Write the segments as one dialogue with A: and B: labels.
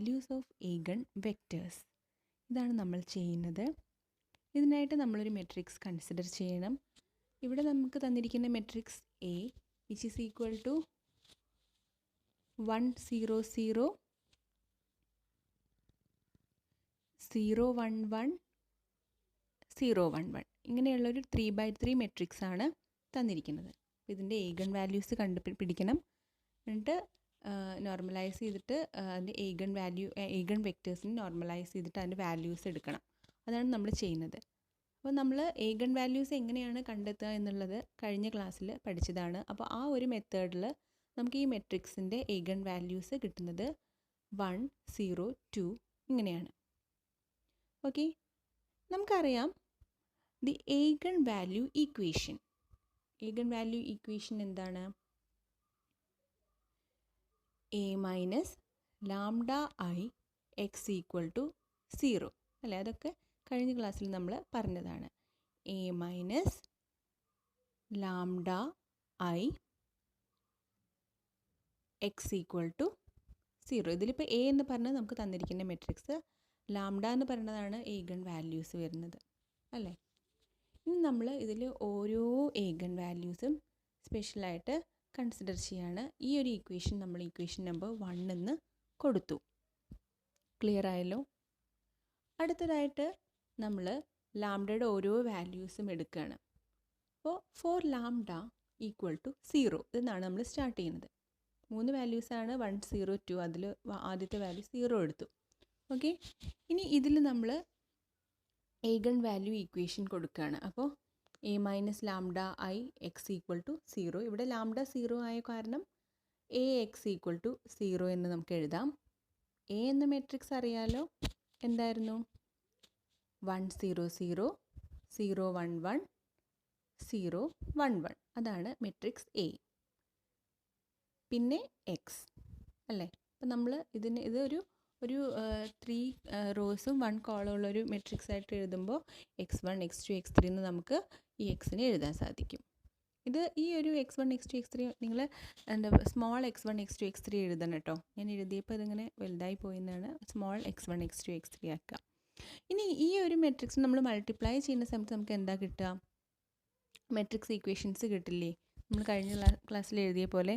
A: Values of eigen vectors. ഇതാണ് നമ്മൾ ചെയ്യുന്നത്. ഇതിനായിട്ട് നമ്മളൊരു മെട്രിക്സ് കൺസിഡർ ചെയ്യണം. ഇവിടെ നമുക്ക് തന്നിരിക്കുന്ന matrix A which is equal to 1 0 0 0 1 1 0 1 1 ഇങ്ങനെയുള്ളൊരു 3x3 മെട്രിക്സ് ആണ് തന്നിരിക്കുന്നത്. അപ്പോൾ ഇതിൻ്റെ ഏഗൺ വാല്യൂസ് കണ്ടുപിടിക്കണം. എന്നിട്ട് നോർമലൈസ് ചെയ്തിട്ട് അതിൻ്റെ ഏഗൺ വെക്റ്റേഴ്സിന് നോർമലൈസ് ചെയ്തിട്ട് അതിൻ്റെ വാല്യൂസ് എടുക്കണം. അതാണ് നമ്മൾ ചെയ്യുന്നത്. അപ്പോൾ നമ്മൾ ഏഗൺ വാല്യൂസ് എങ്ങനെയാണ് കണ്ടെത്തുക എന്നുള്ളത് കഴിഞ്ഞ ക്ലാസ്സിൽ പഠിച്ചതാണ്. അപ്പോൾ ആ ഒരു മെത്തേഡിൽ നമുക്ക് ഈ മെട്രിക്സിൻ്റെ ഏഗൺ വാല്യൂസ് കിട്ടുന്നത് 1 0 2 ഇങ്ങനെയാണ്. ഓക്കെ, നമുക്കറിയാം the eigenvalue equation. Eigenvalue equation എന്താണ്? a minus lambda I X equal to 0 അല്ലേ? അതൊക്കെ കഴിഞ്ഞ ക്ലാസ്സിൽ നമ്മൾ പറഞ്ഞതാണ്. a minus lambda I X equal to 0. ഇതിലിപ്പോൾ a എന്ന് പറഞ്ഞാൽ നമുക്ക് തന്നിരിക്കുന്ന മെട്രിക്സ്, ലാംഡ എന്ന് പറയുന്നതാണ് ഏഗൺ വാല്യൂസ് വരുന്നത് അല്ലേ? ഇനി നമ്മൾ ഇതിൽ ഓരോ ഏഗൺ വാല്യൂസും സ്പെഷ്യലായിട്ട് കൺസിഡർ ചെയ്യാണ്. ഈ ഒരു ഇക്വേഷൻ നമ്മൾ ഇക്വേഷൻ നമ്പർ 1 എന്ന് കൊടുത്തു. ക്ലിയർ ആയല്ലോ? അടുത്തതായിട്ട് നമ്മൾ ലാംഡയുടെ ഓരോ വാല്യൂസും എടുക്കുകയാണ്. അപ്പോൾ ഫോർ ലാംഡ ഈക്വൽ ടു 0 എന്നാണ് നമ്മൾ സ്റ്റാർട്ട് ചെയ്യുന്നത്. 3 വാല്യൂസാണ് 1 0 2. അതിൽ ആദ്യത്തെ വാല്യൂ 0 എടുത്തു. ഓക്കെ, ഇനി ഇതിൽ നമ്മൾ ഏഗൺ വാല്യൂ ഈക്വേഷൻ കൊടുക്കുകയാണ്. അപ്പോൾ a minus lambda I X equal to 0. ഇവിടെ ലാംഡ 0 ആയ കാരണം a എക്സ് ഈക്വൽ ടു 0 എന്ന് നമുക്ക് എഴുതാം. a എന്ന മെട്രിക്സ് അറിയാലോ, എന്തായിരുന്നു? 1 0 0 0 1 1 0 1 1. അതാണ് മെട്രിക്സ് a. പിന്നെ എക്സ് അല്ലേ? അപ്പം നമ്മൾ ഇതൊരു 3 റോസും 1 കോളം ഉള്ളൊരു മെട്രിക്സ് ആയിട്ട് എഴുതുമ്പോൾ x1 x2 x3 എന്ന് നമുക്ക് ഈ എക്സിനെ എഴുതാൻ സാധിക്കും. ഈ ഒരു x1 x2 x3 നിങ്ങൾ സ്മോൾ x1 x2 x3 എഴുതണം കേട്ടോ. ഞാൻ എഴുതിയപ്പോൾ ഇതിങ്ങനെ വലുതായി പോയെന്നാണ്. സ്മോൾ x1 x2 x3 ആക്കുക. ഇനി ഈ ഒരു മെട്രിക്സ് നമ്മൾ മൾട്ടിപ്ലൈ ചെയ്യുന്ന സമയത്ത് നമുക്ക് എന്താ കിട്ടുക? മെട്രിക്സ് ഈക്വേഷൻസ് കിട്ടില്ലേ? നമ്മൾ കഴിഞ്ഞ ക്ലാസ്സിൽ എഴുതിയ പോലെ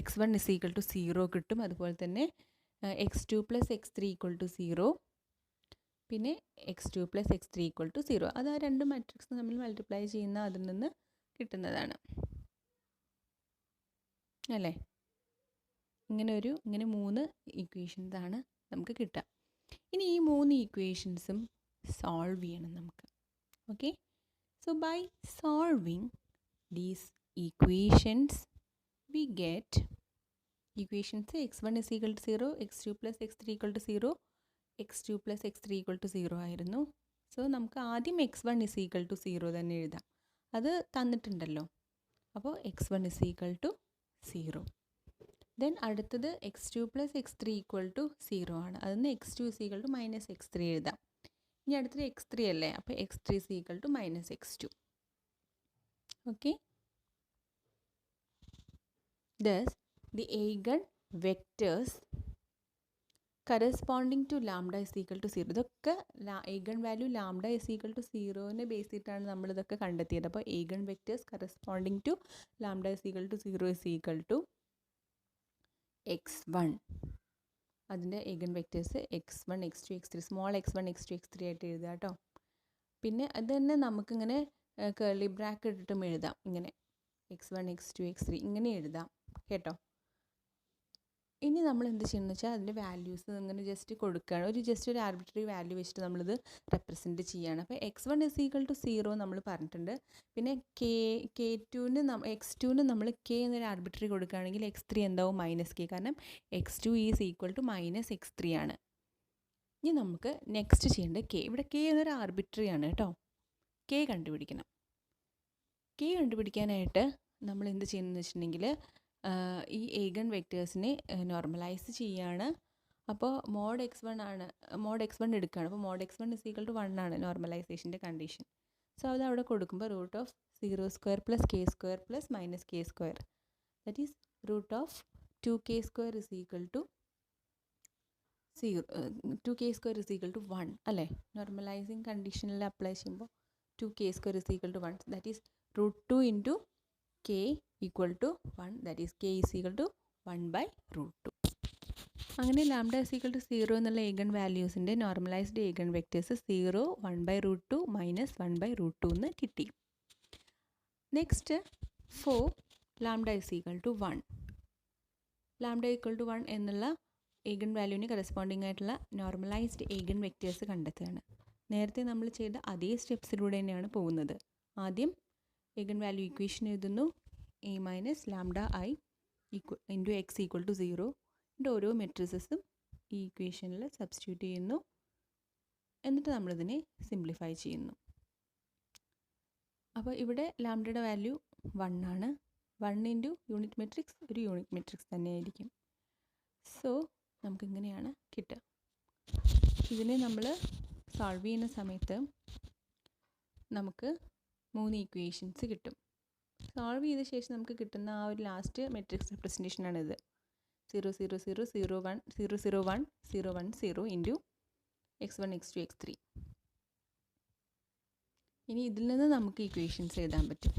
A: x1 ഇസ് ഈക്വൽ ടു 0 കിട്ടും. അതുപോലെ തന്നെ x2 plus x3 equal to 0, പിന്നെ x2 plus x3 equal to 0. അത് ആ രണ്ട് മാട്രിക്സ് നമ്മൾ മൾട്ടിപ്ലൈ ചെയ്യുന്ന അതിൽ നിന്ന് കിട്ടുന്നതാണ് അല്ലേ? ഇങ്ങനെ 3 ഈക്വേഷൻസ് ആണ് നമുക്ക് കിട്ടുക. ഇനി ഈ 3 ഈക്വേഷൻസും സോൾവ് ചെയ്യണം നമുക്ക്. Okay, so by solving these equations we get equations x1 is equal to 0, x2 plus x3 equal to 0, x2 plus x3 equal to 0 ആയിരുന്നു. സോ നമുക്ക് ആദ്യം x1 is equal to 0 തന്നെ എഴുതാം. അത് തന്നിട്ടുണ്ടല്ലോ. അപ്പോൾ x1 is equal to 0. Then അടുത്തത് x2 plus x3 equal to 0 ആണ്. അതിന് x2 is equal to minus x3 എഴുതാം. ഇനി അടുത്തത് x3 അല്ലേ? അപ്പോൾ x3 is equal to minus x2. Okay, thus the eigen vectors corresponding to lambda is equal to 0. ഇതൊക്കെ eigen value lambda is equal to 0നെ base ചെയ്തിട്ടാണ് നമ്മളിതൊക്കെ കണ്ടെത്തിയത്. അപ്പോൾ eigen vectors corresponding to lambda is equal to 0 is equal to x1. അതിൻ്റെ eigen vectors x1 x2 x3 small x1 x2 x3 ആയിട്ട് എഴുതുക കേട്ടോ. പിന്നെ അത് തന്നെ നമുക്കിങ്ങനെ കേർലി ബ്രാക്കറ്റ് ഇട്ടിട്ടും എഴുതാം. ഇങ്ങനെ x1 x2 x3 ഇങ്ങനെ എഴുതാം കേട്ടോ. ഇനി നമ്മൾ എന്ത് ചെയ്യണമെന്ന് വെച്ചാൽ അതിൻ്റെ വാല്യൂസ് ഇങ്ങനെ ജസ്റ്റ് കൊടുക്കുകയാണ്. ജസ്റ്റ് ഒരു ആർബിട്രറി വാല്യൂ വെച്ചിട്ട് നമ്മളിത് റെപ്രസെൻറ്റ് ചെയ്യുകയാണ്. അപ്പോൾ x1 is equal to 0 നമ്മൾ പറഞ്ഞിട്ടുണ്ട്. പിന്നെ x2ന് നമ്മൾ k എന്നൊരു ആർബിട്രറി കൊടുക്കുകയാണെങ്കിൽ x3 എന്താവും? Minus k. കാരണം x2 is equal to minus x3 ആണ്. ഇനി നമുക്ക് നെക്സ്റ്റ് ചെയ്യേണ്ടത് k. ഇവിടെ k എന്നൊരു ആർബിട്രറി ആണ് കേട്ടോ. k കണ്ടുപിടിക്കണം. k കണ്ടുപിടിക്കാനായിട്ട് നമ്മൾ എന്ത് ചെയ്യുന്നതെന്ന് വെച്ചിട്ടുണ്ടെങ്കിൽ ഈ ഏഗൺ വെക്റ്റേഴ്സിനെ നോർമലൈസ് ചെയ്യുകയാണ്. അപ്പോൾ മോഡ് x1 എടുക്കുകയാണ്. അപ്പോൾ mode x1 is equal to 1 ആണ് നോർമലൈസേഷൻ്റെ കണ്ടീഷൻ. സോ അത് അവിടെ കൊടുക്കുമ്പോൾ root of 0² plus k² plus minus k², that is root of 2k² is equal to zero 2k² is equal to 1 അല്ലേ? Normalizing കണ്ടീഷനിൽ അപ്ലൈ ചെയ്യുമ്പോൾ 2k² is equal to 1, that is √2 into k equal to 1, that is k is equal to 1/√2. അങ്ങനെ lambda is equal to 0 എന്നുള്ള eigen വാല്യൂസിൻ്റെ normalized eigen vectors 0, 1/√2 minus 1/√2 എന്ന് കിട്ടി. Next four lambda is equal to 1. Lambda equal to 1 എന്നുള്ള ഏഗൺ വാല്യൂവിന് corresponding ആയിട്ടുള്ള normalised eigen vectors കണ്ടെത്തുകയാണ്. നേരത്തെ നമ്മൾ ചെയ്ത അതേ സ്റ്റെപ്സിലൂടെ തന്നെയാണ് പോകുന്നത്. ആദ്യം ഏഗൺ വാല്യൂ ഇക്വേഷൻ എഴുതുന്നു, a minus lambda i into X equal to 0. എന്നിട്ട് ഓരോ മെട്രിസസും ഈ ഇക്വേഷനിൽ സബ്സ്റ്റിറ്റ്യൂട്ട് ചെയ്യുന്നു. എന്നിട്ട് നമ്മളിതിനെ സിംപ്ലിഫൈ ചെയ്യുന്നു. അപ്പോൾ ഇവിടെ ലാംഡയുടെ വാല്യൂ 1 ആണ്. 1 ഇൻറ്റു യൂണിറ്റ് മെട്രിക്സ് ഒരു യൂണിറ്റ് മെട്രിക്സ് തന്നെയായിരിക്കും. സോ നമുക്കിങ്ങനെയാണ് കിട്ടുക. ഇതിനെ നമ്മൾ സോൾവ് ചെയ്യുന്ന സമയത്ത് നമുക്ക് 3 ഇക്വേഷൻസ് കിട്ടും. സോൾവ് ചെയ്ത ശേഷം നമുക്ക് കിട്ടുന്ന ആ ഒരു last matrix റെപ്രസെൻറ്റേഷനാണിത്. 0 0 0 0 1 0 0 1 0 1 0 into x1 x2 x3. ഇനി ഇതിൽ നിന്ന് നമുക്ക് ഇക്വേഷൻസ് എഴുതാൻ പറ്റും.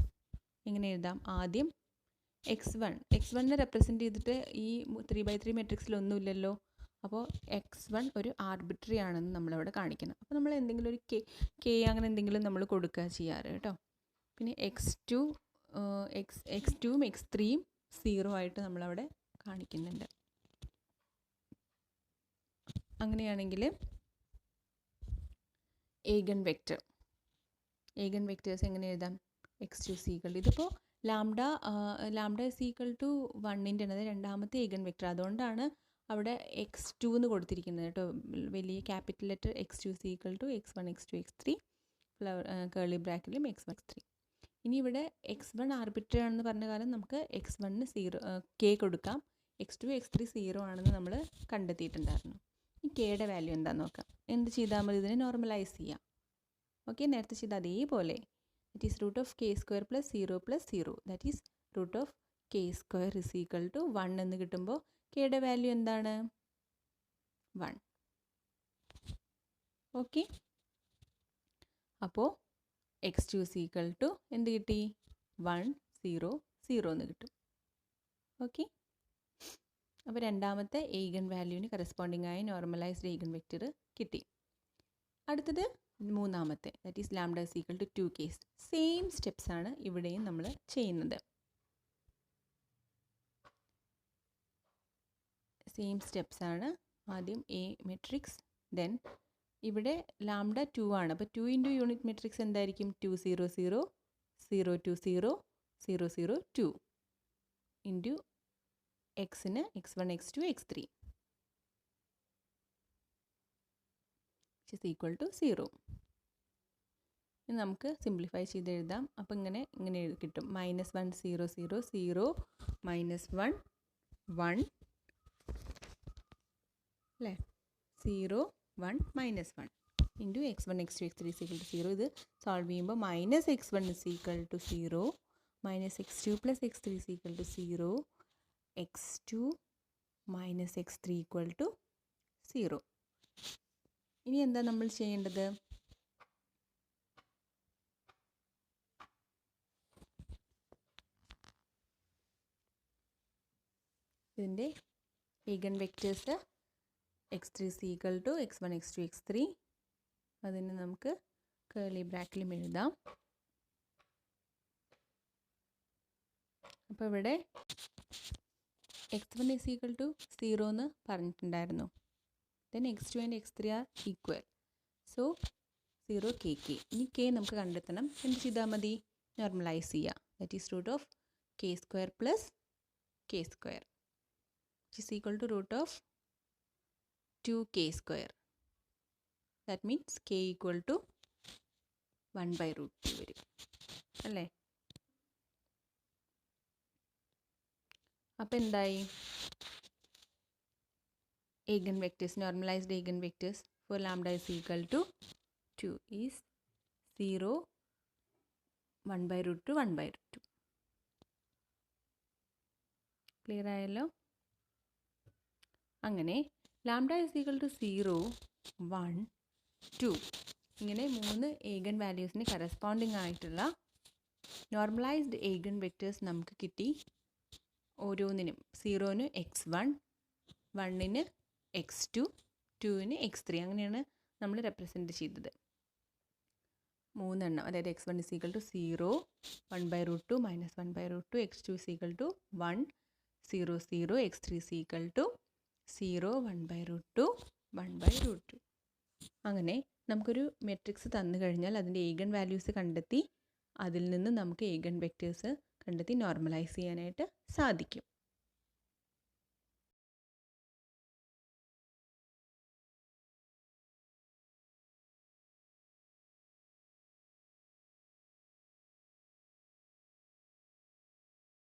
A: എങ്ങനെ എഴുതാം? ആദ്യം x1നെ റെപ്രസെൻറ്റ് ചെയ്തിട്ട് ഈ 3/3 മെട്രിക്സിലൊന്നുമില്ലല്ലോ. അപ്പോൾ x1 ഒരു ആർബിട്രറി ആണെന്ന് നമ്മളിവിടെ കാണിക്കണം. അപ്പോൾ നമ്മൾ എന്തെങ്കിലും ഒരു k അങ്ങനെ എന്തെങ്കിലും നമ്മൾ കൊടുക്കുക ചെയ്യാറ് കേട്ടോ. പിന്നെ x2ഉം x3യും 0 ആയിട്ട് നമ്മളവിടെ കാണിക്കുന്നുണ്ട്. അങ്ങനെയാണെങ്കിൽ ഏഗൺ വെക്റ്റേഴ്സ് എങ്ങനെ എഴുതാം? x2 is equal to, ഇതിപ്പോൾ ലാംഡ ഇസ് ഈക്വൽ ടു 1ൻ്റെ ആണ് രണ്ടാമത്തെ ഏഗൺ വെക്റ്റർ. അതുകൊണ്ടാണ് അവിടെ x2 എന്ന് കൊടുത്തിരിക്കുന്നത് കേട്ടോ. വലിയ capital letter x2 is equal to x1 x2 x3 curly ബ്രാക്കറ്റിലും x1 x3. ഇനി ഇവിടെ x1 ആർബിട്രറി ആണെന്ന് പറഞ്ഞ കാലം നമുക്ക് x1ന് 0 k കൊടുക്കാം. x2 x3 0 ആണെന്ന് നമ്മൾ കണ്ടെത്തിയിട്ടുണ്ടായിരുന്നു. ഈ kയുടെ വാല്യൂ എന്താണെന്ന് നോക്കാം. എന്ത് ചെയ്താൽ മതി? ഇതിനെ നോർമലൈസ് ചെയ്യാം. ഓക്കെ, നേരത്തെ ചെയ്ത അതേപോലെ that is root of k² plus 0 plus 0, that is root of k² is equal to 1 എന്ന് കിട്ടുമ്പോൾ kയുടെ വാല്യൂ എന്താണ്? 1. ഓക്കെ, അപ്പോൾ x2 is equal to എന്ത് കിട്ടി? 1 0 0 എന്ന് കിട്ടും. ഓക്കെ, അപ്പോൾ രണ്ടാമത്തെ ഏഗൺ വാല്യൂവിന് കറസ്പോണ്ടിങ് ആയ നോർമലൈസ്ഡ് ഏഗൺ വെക്റ്റർ കിട്ടി. അടുത്തത് മൂന്നാമത്തെ, that is lambda is equal to 2k. Same steps ആണ് ഇവിടെയും നമ്മൾ ചെയ്യുന്നത്. സെയിം സ്റ്റെപ്സ് ആണ്. ആദ്യം എ മെട്രിക്സ്, ദെൻ ഇവിടെ ലാംഡ 2 ആണ്. അപ്പോൾ 2 ഇൻറ്റു യൂണിറ്റ് മെട്രിക്സ് എന്തായിരിക്കും? 2 0 0 0 2 0 0 0 2 ഇൻറ്റു എക്സിന് x1 x2 x3 is equal to 0. ഇനി നമുക്ക് സിംപ്ലിഫൈ ചെയ്ത് എഴുതാം. അപ്പോൾ ഇങ്ങനെ കിട്ടും. -1 0 0 0 -1 1 അല്ലേ? 0 1 -1 into x1 x2 x3 is equal to 0. ഇത് സോൾവ് ചെയ്യുമ്പോൾ -x1 is equal to 0 -x2 plus x3 is equal to 0 x2 minus x3 equal to 0. ഇനി എന്താ നമ്മൾ ചെയ്യേണ്ടത്? ഇതിൻ്റെ eigen vectors x3 is equal to x1 x2 x3. അതിന് നമുക്ക് curly ബ്രാക്കറ്റിലും എഴുതാം. അപ്പോൾ ഇവിടെ x1 is equal to 0 എന്ന് പറഞ്ഞിട്ടുണ്ടായിരുന്നു. then x2 and x3 are equal. so 0 kk. ഇനി k നമുക്ക് കണ്ടെത്തണം. എന്ത് ചെയ്താൽ മതി? നോർമലൈസ് ചെയ്യുക. that is root of k² plus k², which is equal to root of 2k². that means k equal to 1/√2 വരും അല്ലേ? അപ്പോൾ എന്തായി? eigen vectors, normalized eigenvectors for lambda is equal to 2 is 0 1/√2 1/√2. Clear ആയല്ലോ? അങ്ങനെ lambda is equal to 0 1 2 ഇങ്ങനെ 3 ഏഗൻ വാല്യൂസിന് corresponding ആയിട്ടുള്ള normalised ഏഗൻ vectors നമുക്ക് കിട്ടി. ഓരോന്നിനും 0-ന് x1, 1-ന് x2, 2-ന് x3 അങ്ങനെയാണ് നമ്മൾ റെപ്രസെൻറ്റ് ചെയ്തത്. 3 എണ്ണം, അതായത് x1 is equal to 0, 1/√2 minus 1/√2, x2 is equal to 1, 0, 0, x3 is equal to 0, 1/√2, 1/√2. അങ്ങനെ നമുക്കൊരു മെട്രിക്സ് തന്നു കഴിഞ്ഞാൽ അതിൻ്റെ ഏഗൻ വാല്യൂസ് കണ്ടെത്തി അതിൽ നിന്ന് നമുക്ക് ഏഗൻ വെക്റ്റേഴ്സ് കണ്ടെത്തി നോർമലൈസ് ചെയ്യാനായിട്ട് സാധിക്കും.